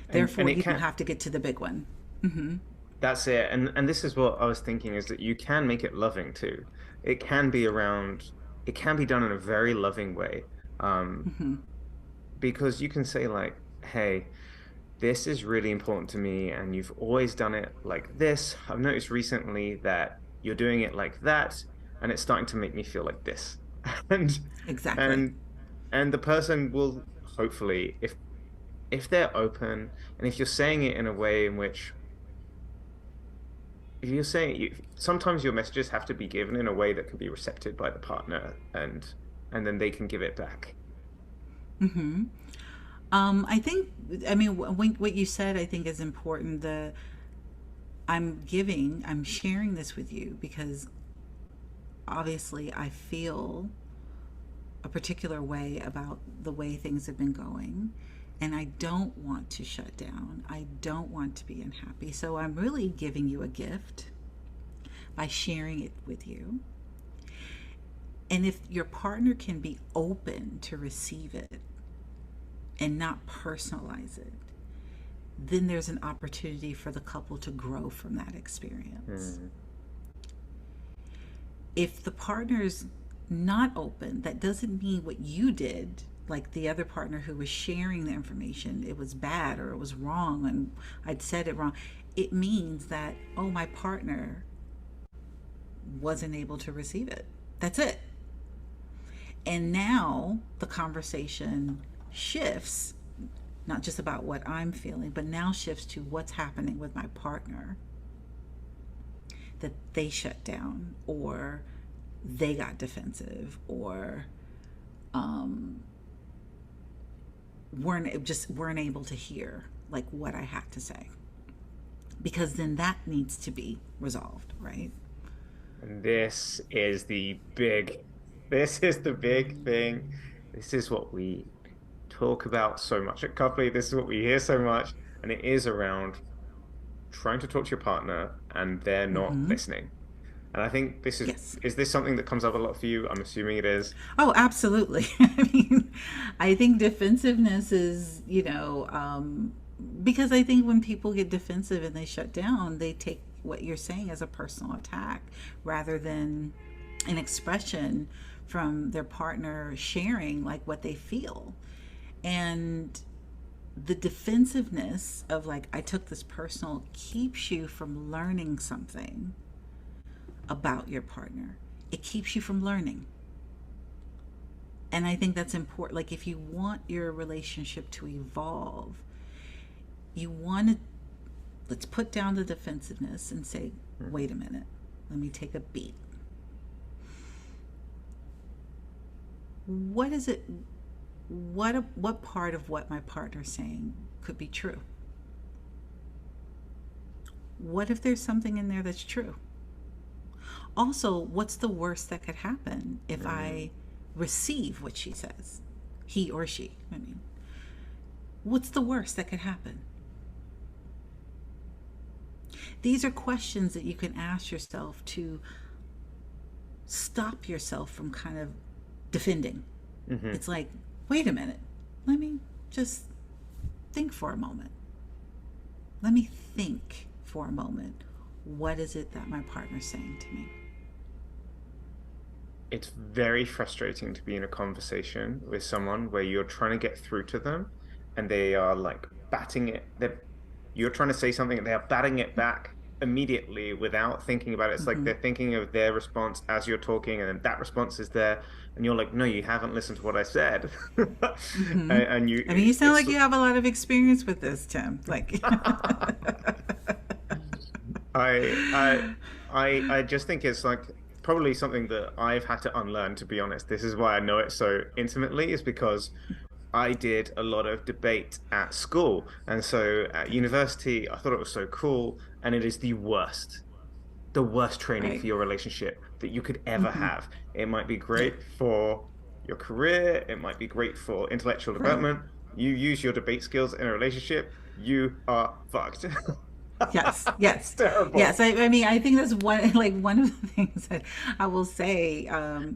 And Therefore, it you don't can have to get to the big one. Hmm. That's it. And this is what I was thinking is that you can make it loving too. It can be around, it can be done in a very loving way. Um, Hmm. because you can say like, hey, this is really important to me and you've always done it like this. I've noticed recently that you're doing it like that and it's starting to make me feel like this. And Exactly. and and the person will hopefully if they're open and if you're saying it in a way in which if you're saying sometimes your messages have to be given in a way that can be receptive by the partner and then they can give it back. Hmm. I think, I mean, what you said, I think is important. I'm sharing this with you because obviously I feel a particular way about the way things have been going. And I don't want to shut down. I don't want to be unhappy. So I'm really giving you a gift by sharing it with you. And if your partner can be open to receive it and not personalize it, then there's an opportunity for the couple to grow from that experience. Hmm. If the partner's not open, that doesn't mean what you did, like the other partner who was sharing the information, it was bad or it was wrong and I'd said it wrong. It means that, oh, my partner wasn't able to receive it. That's it. And now the conversation shifts, not just about what I'm feeling, but now shifts to what's happening with my partner, that they shut down or they got defensive or um, weren't able to hear like what I had to say, because then that needs to be resolved, right? And this is the big thing. This is what we talk about so much at Couply. This is what we hear so much. And it is around trying to talk to your partner and they're not Mm-hmm. listening. And I think Yes. is this something that comes up a lot for you? I'm assuming it is. Oh, absolutely. I mean, I think defensiveness is, because I think when people get defensive and they shut down, they take what you're saying as a personal attack rather than an expression from their partner sharing like what they feel. And the defensiveness of like, I took this personal, keeps you from learning something about your partner. It keeps you from learning. And I think that's important. Like, if you want your relationship to evolve, you want to, let's put down the defensiveness and say, wait a minute, let me take a beat. What is it? What part of what my partner's saying could be true? What if there's something in there that's true? Also, what's the worst that could happen if I receive what she says? He or she, I mean. What's the worst that could happen? These are questions that you can ask yourself to stop yourself from kind of defending. Mm-hmm. It's like, wait a minute, let me just think for a moment. Let me think for a moment. What is it that my partner's saying to me? It's very frustrating to be in a conversation with someone where you're trying to get through to them and they are like batting it. You're trying to say something and they are batting it back immediately without thinking about it. It's like Mm-hmm. they're thinking of their response as you're talking, and then that response is there, and you're like, no, you haven't listened to what I said. Mm-hmm. And I mean, you sound it's like you have a lot of experience with this, Tim. Like, I just think it's like probably something that I've had to unlearn, to be honest. This is why I know it so intimately, is because I did a lot of debate at school. And so at university, I thought it was so cool. And it is the worst training right. for your relationship that you could ever Mm-hmm. have. It might be Yeah. great for your career, it might be great for intellectual Right. development. You use your debate skills in a relationship, you are fucked. Yes, It's yes, yes. terrible. I mean, I think that's one like one of the things that I will say.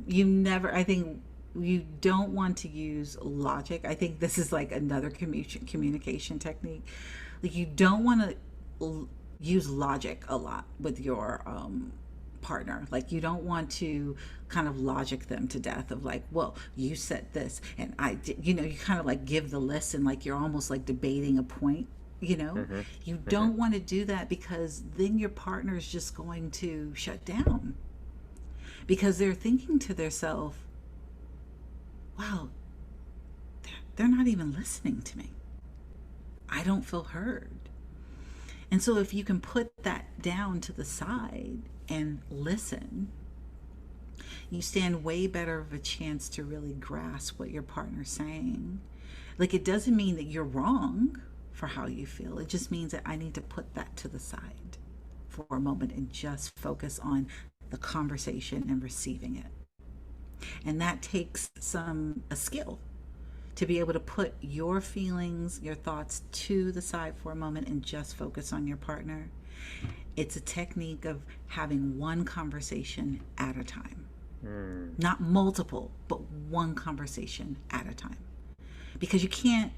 You never. I think you don't want to use logic. I think this is like another communication technique. Like, you don't want to use logic a lot with your partner. Like, you don't want to kind of logic them to death of like, well, you said this and I did. You kind of like give the list and like you're almost like debating a point. Hmm. You Hmm. don't want to do that, because then your partner is just going to shut down, because they're thinking to themselves, wow, they're not even listening to me. I don't feel heard. And so if you can put that down to the side and listen, you stand way better of a chance to really grasp what your partner's saying. Like, it doesn't mean that you're wrong for how you feel. It just means that I need to put that to the side for a moment and just focus on the conversation and receiving it. And that takes a skill to be able to put your feelings, your thoughts to the side for a moment and just focus on your partner. It's a technique of having one conversation at a time. Mm. Not multiple, but one conversation at a time. Because you can't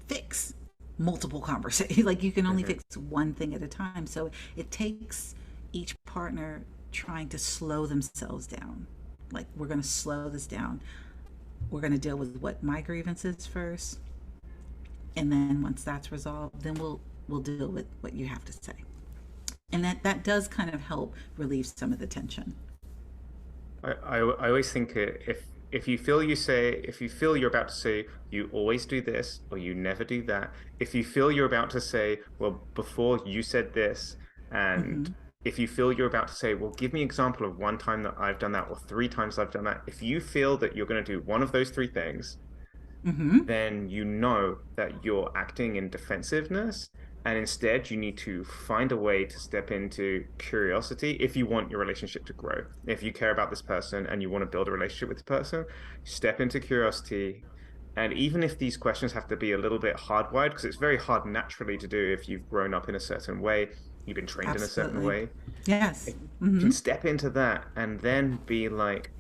fix multiple conversations. Like, you can only Hmm. fix one thing at a time. So it takes each partner trying to slow themselves down. Like, we're going to slow this down. We're going to deal with what my grievance is first. And then once that's resolved, then we'll deal with what you have to say. And that does kind of help relieve some of the tension. I always think if you feel if you feel you're about to say you always do this or you never do that, if you feel you're about to say, well, before you said this, and Mm-hmm. if you feel you're about to say, well, give me an example of one time that I've done that or three times I've done that, if you feel that you're going to do one of those three things, Mm-hmm. then you know that you're acting in defensiveness. And instead, you need to find a way to step into curiosity if you want your relationship to grow. If you care about this person and you want to build a relationship with this person, step into curiosity. And even if these questions have to be a little bit hardwired, because it's very hard naturally to do if you've grown up in a certain way, you've been trained in a certain Absolutely. way, Yes. if you can Mm-hmm. step into that and then be like,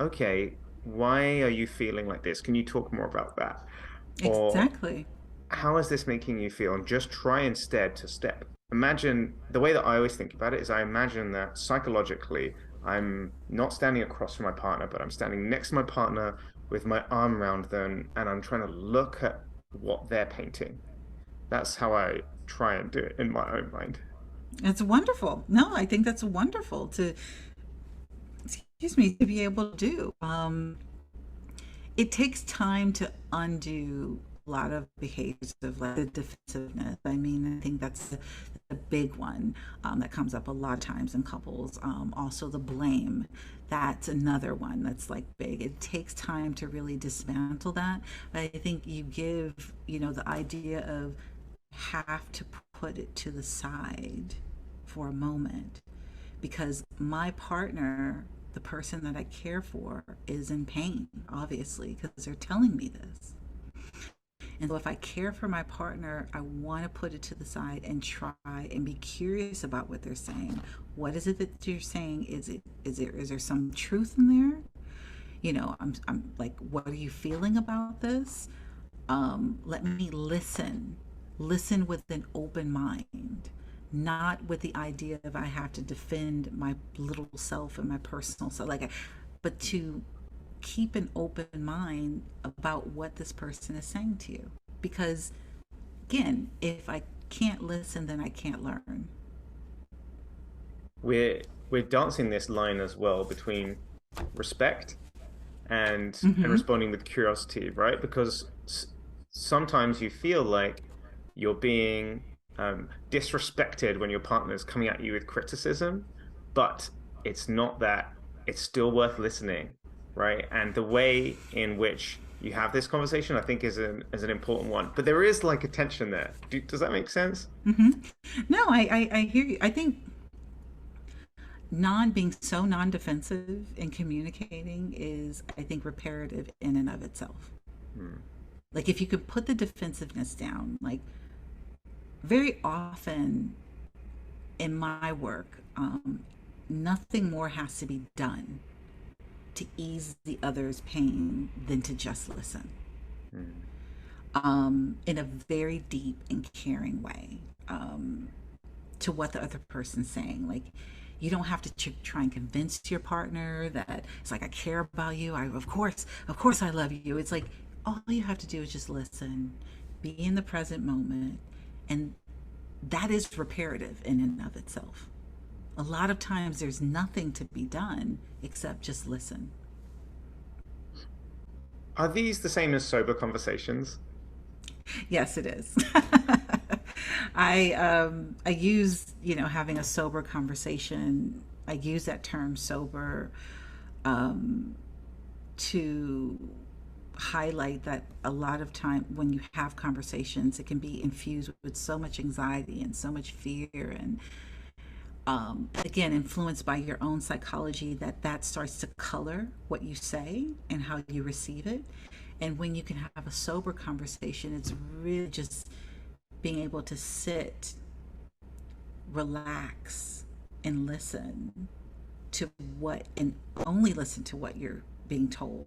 okay, why are you feeling like this? Can you talk more about that? Or Exactly. how is this making you feel? And just try instead to step. Imagine the way that I always think about it is I imagine that psychologically, I'm not standing across from my partner, but I'm standing next to my partner with my arm around them, and I'm trying to look at what they're painting. That's how I try and do it in my own mind. It's wonderful. No, I think that's wonderful to, excuse me, to be able to do. It takes time to undo a lot of behaviors of like the defensiveness. I mean, I think that's the big one that comes up a lot of times in couples. Also, the blame. That's another one that's like big. It takes time to really dismantle that. But I think you give, the idea of have to put it to the side for a moment because my partner, the person that I care for, is in pain, obviously, because they're telling me this. And so if I care for my partner, I want to put it to the side and try and be curious about what they're saying. What is it that you're saying? Is there some truth in there? I'm like, what are you feeling about this? Let me listen with an open mind, not with the idea of I have to defend my little self and my personal self, but to keep an open mind about what this person is saying to you. Because again, if I can't listen, then I can't learn. We're dancing this line as well between respect and Mm-hmm. responding with curiosity, right? Because sometimes you feel like you're being disrespected when your partner is coming at you with criticism, but it's not that. It's still worth listening, right? And the way in which you have this conversation, I think, is an important one. But there is like a tension there. Does that make sense? Mm-hmm. No, I hear you. I think being so non-defensive in communicating is, I think, reparative in and of itself. Hmm. Like if you could put the defensiveness down, like very often in my work, nothing more has to be done to ease the other's pain than to just listen, Hmm. in a very deep and caring way, to what the other person's saying. Like, you don't have to try and convince your partner that it's like I care about you. Of course, I love you. It's like all you have to do is just listen, be in the present moment, and that is reparative in and of itself. A lot of times there's nothing to be done except just listen. Are these the same as sober conversations? Yes, it is. I use, having a sober conversation. I use that term sober, um, to highlight that a lot of time when you have conversations, it can be infused with so much anxiety and so much fear, and again, influenced by your own psychology, that starts to color what you say and how you receive it. And when you can have a sober conversation, it's really just being able to sit, relax, and listen to what, and only listen to what you're being told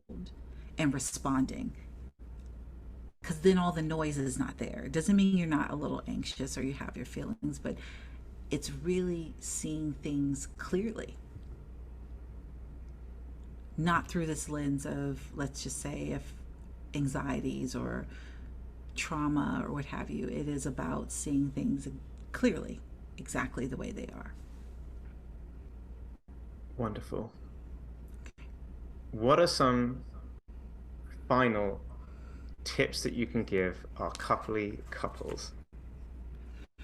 and responding. Because then all the noise is not there. It doesn't mean you're not a little anxious or you have your feelings, but it's really seeing things clearly, not through this lens of, let's just say, if anxieties or trauma or what have you. It is about seeing things clearly, exactly the way they are. Wonderful. What are some final tips that you can give our coupley couples?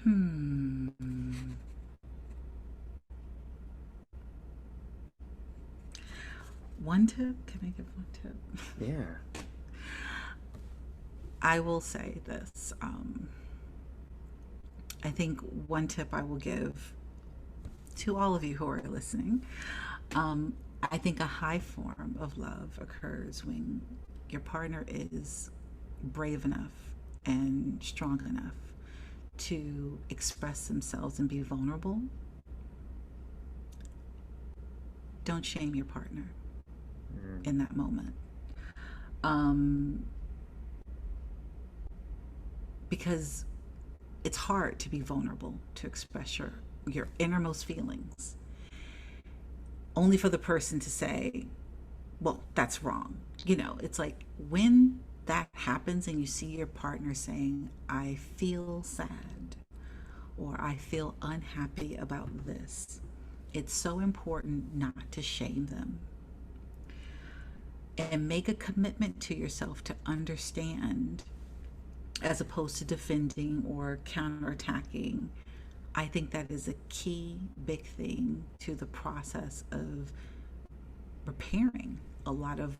Hmm. One tip? Can I give one tip? Yeah. I will say this. I think one tip I will give to all of you who are listening, um, I think a high form of love occurs when your partner is brave enough and strong enough to express themselves and be vulnerable. Don't shame your partner Mm. in that moment. Um, because it's hard to be vulnerable, to express your innermost feelings, only for the person to say, well, that's wrong. It's like, when that happens and you see your partner saying, I feel sad or I feel unhappy about this, it's so important not to shame them and make a commitment to yourself to understand as opposed to defending or counterattacking. I think that is a key big thing to the process of repairing a lot of,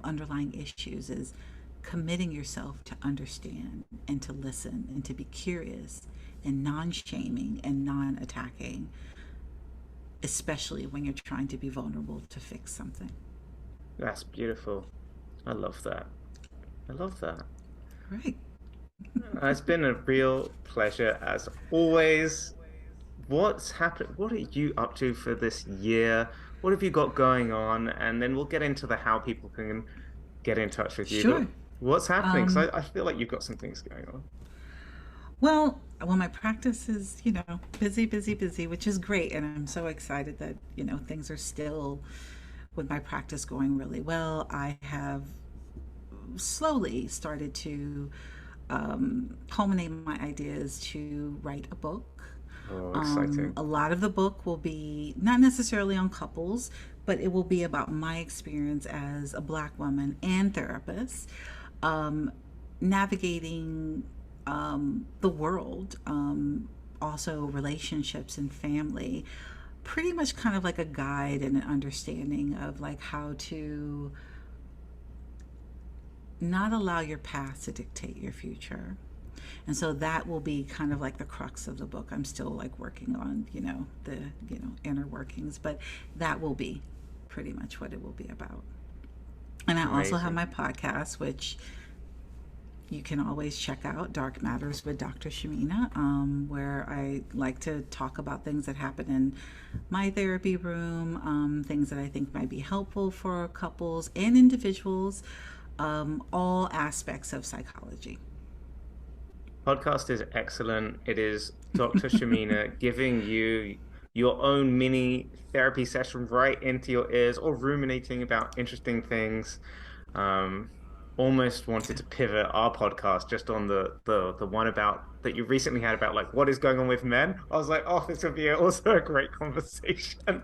underlying issues is committing yourself to understand and to listen and to be curious and non-shaming and non-attacking, especially when you're trying to be vulnerable to fix something. That's beautiful. I love that. I love that. Right. It's been a real pleasure as always. What's happened? What are you up to for this year? What have you got going on? And then we'll get into the how people can get in touch with you. But Sure. what's happening? Because Um, I feel like you've got some things going on. well, my practice is, busy, busy, busy, which is great. And I'm so excited that, things are still with my practice going really well. I have slowly started to culminate my ideas to write a book. Oh, exciting. A lot of the book will be not necessarily on couples, but it will be about my experience as a Black woman and therapist, um, navigating the world, also relationships and family. Pretty much kind of like a guide and an understanding of like how to not allow your past to dictate your future. And so that will be kind of like the crux of the book. I'm still like working on, the, inner workings, but that will be pretty much what it will be about. And I also have Amazing. my podcast, which you can always check out, Dark Matters with Dr. Shemena, where I like to talk about things that happen in my therapy room, things that I think might be helpful for couples and individuals, all aspects of psychology. Podcast is excellent. It is Dr. Shamina giving you your own mini therapy session right into your ears or ruminating about interesting things. Um, Almost wanted to pivot our podcast just on the one about that you recently had about like what is going on with men. I was like, oh, this would be also a great conversation.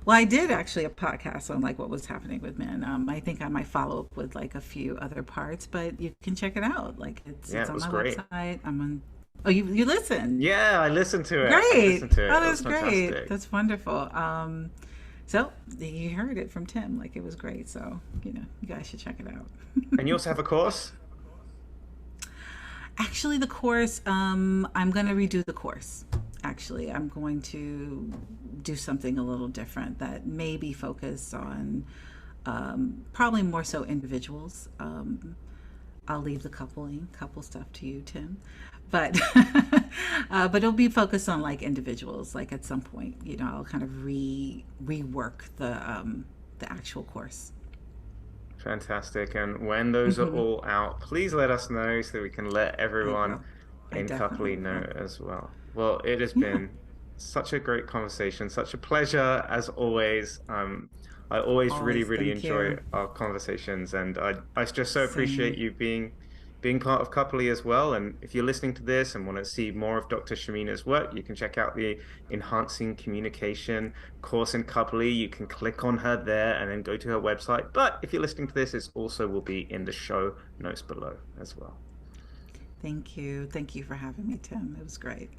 Well, I did actually a podcast on like what was happening with men. I think I might follow up with like a few other parts, but you can check it out. Like it's Yeah, it's it on was my great. website. I'm on. Oh, you listen. Yeah, I listened to it. I Great. listened to it. Oh, It was that's great. fantastic. That's wonderful. So you heard it from Tim. Like it was great. So you guys should check it out. And you also have a course? Actually, the course, I'm going to redo the course. Actually, I'm going to do something a little different that may be focused on probably more so individuals. I'll leave the couple stuff to you, Tim. But but it'll be focused on like individuals. Like at some point, I'll kind of rework the actual course. Fantastic. And when those are Hmm. all out, please let us know so we can let I everyone will. I in Couply definitely know will. as well. Well, it has Yeah. been such a great conversation, such a pleasure as always. I always really, Always really thank enjoy you. our conversations, and I just so appreciate Same. you being part of Couply as well. And if you're listening to this and want to see more of Dr. Shamina's work, you can check out the Enhancing Communication course in Couply. You can click on her there and then go to her website. But if you're listening to this, it also will be in the show notes below as well. Thank you. Thank you for having me, Tim. It was great.